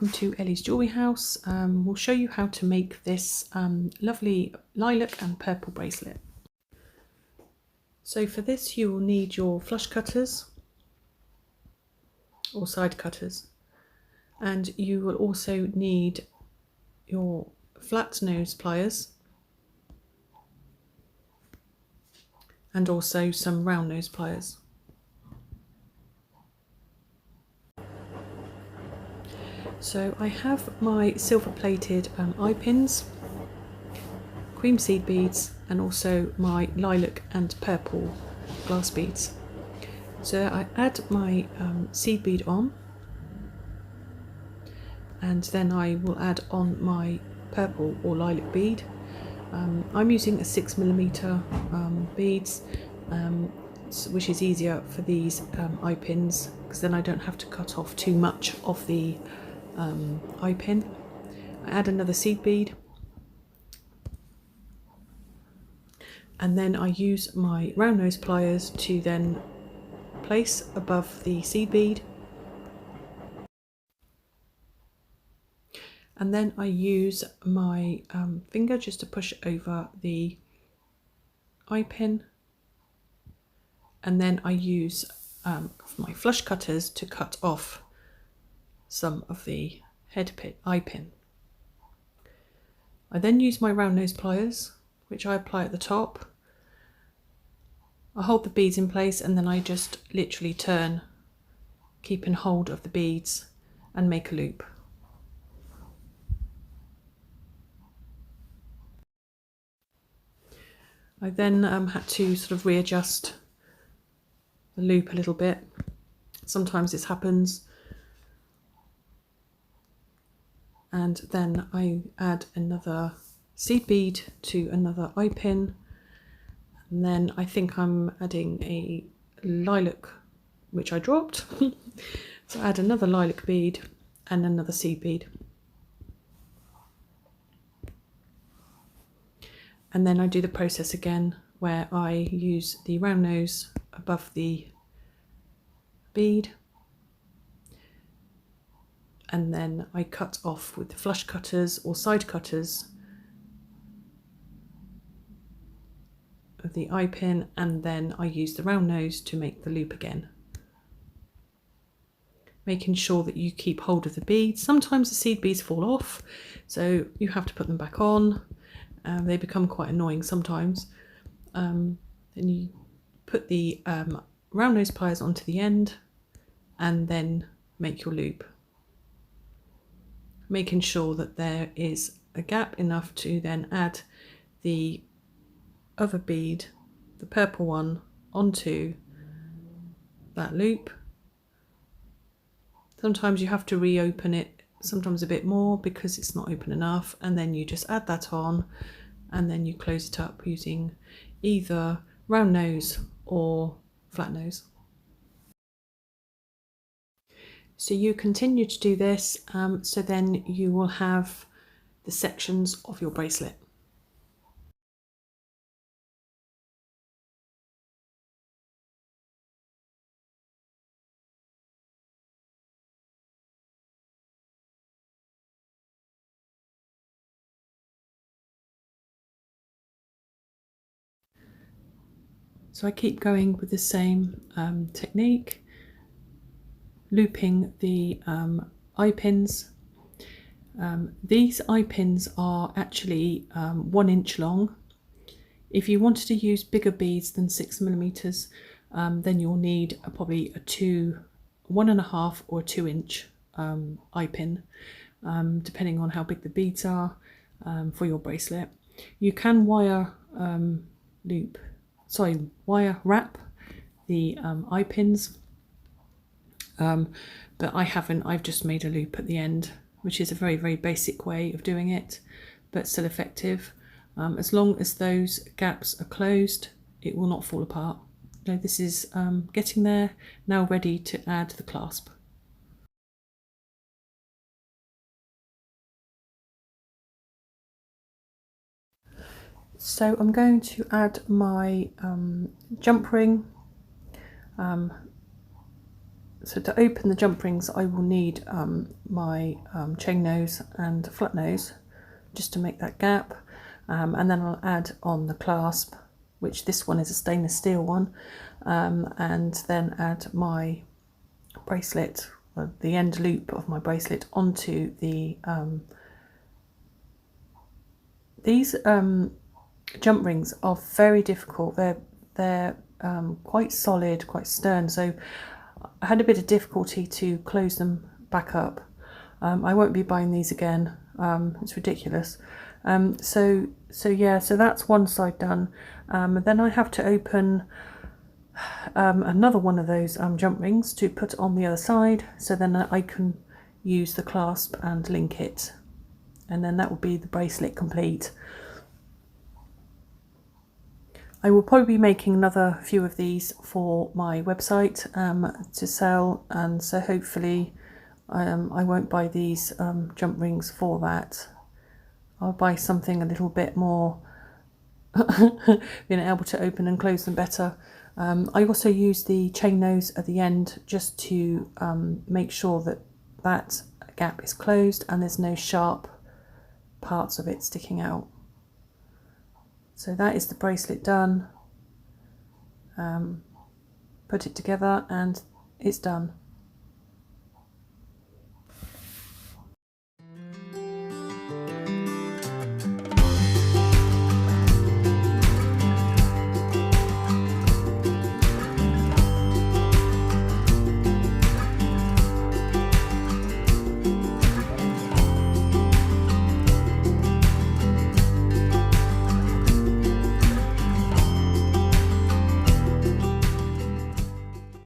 Welcome to Ellie's Jewellery House. We'll show you how to make this lovely lilac and purple bracelet. So for this you will need your flush cutters or side cutters, and you will also need your flat nose pliers and also some round nose pliers. So I have my silver plated eye pins, cream seed beads, and also my lilac and purple glass beads. So I add my seed bead on, and then I will add on my purple or lilac bead. I'm using a 6mm beads, which is easier for these eye pins, because then I don't have to cut off too much of the eye pin. I add another seed bead, and then I use my round nose pliers to then place above the seed bead, and then I use my finger just to push over the eye pin, and then I use my flush cutters to cut off some of the eye pin. I then use my round nose pliers, which I apply at the top. I hold the beads in place, and then I just literally turn, keeping hold of the beads, and make a loop. I then had to sort of readjust the loop a little bit. Sometimes this happens. And then I add another seed bead to another eye pin, and then I think I'm adding a lilac, which I dropped. So I add another lilac bead and another seed bead, and then I do the process again where I use the round nose above the bead, and then I cut off with the flush cutters or side cutters of the eye pin, and then I use the round nose to make the loop again, making sure that you keep hold of the beads. Sometimes the seed beads fall off, so you have to put them back on. They become quite annoying sometimes. Then you put the round nose pliers onto the end and then make your loop, making sure that there is a gap enough to then add the other bead, the purple one, onto that loop. Sometimes you have to reopen it, sometimes a bit more because it's not open enough, and then you just add that on, and then you close it up using either round nose or flat nose. So you continue to do this, so then you will have the sections of your bracelet. So I keep going with the same technique, looping the eye pins. These eye pins are actually 1 inch long. If you wanted to use bigger beads than 6mm, then you'll need probably a 1.5 or 2 inch eye pin, depending on how big the beads are for your bracelet. You can wire wrap the eye pins, but I haven't. I've just made a loop at the end, which is a very, very basic way of doing it, but still effective. As long as those gaps are closed, it will not fall apart. So this is getting there, now ready to add the clasp. So I'm going to add my jump ring So to open the jump rings, I will need my chain nose and flat nose just to make that gap, and then I'll add on the clasp, which this one is a stainless steel one, and then add my bracelet, the end loop of my bracelet, onto the these jump rings are very difficult. They're quite solid, quite stern, so I had a bit of difficulty to close them back up. I won't be buying these again. It's ridiculous. So that's one side done. Then I have to open another one of those jump rings to put on the other side, so then I can use the clasp and link it, and then that will be the bracelet complete. I will probably be making another few of these for my website to sell, and so hopefully I won't buy these jump rings for that. I'll buy something a little bit more being able to open and close them better. I also use the chain nose at the end just to make sure that that gap is closed and there's no sharp parts of it sticking out. So that is the bracelet done. Put it together and it's done.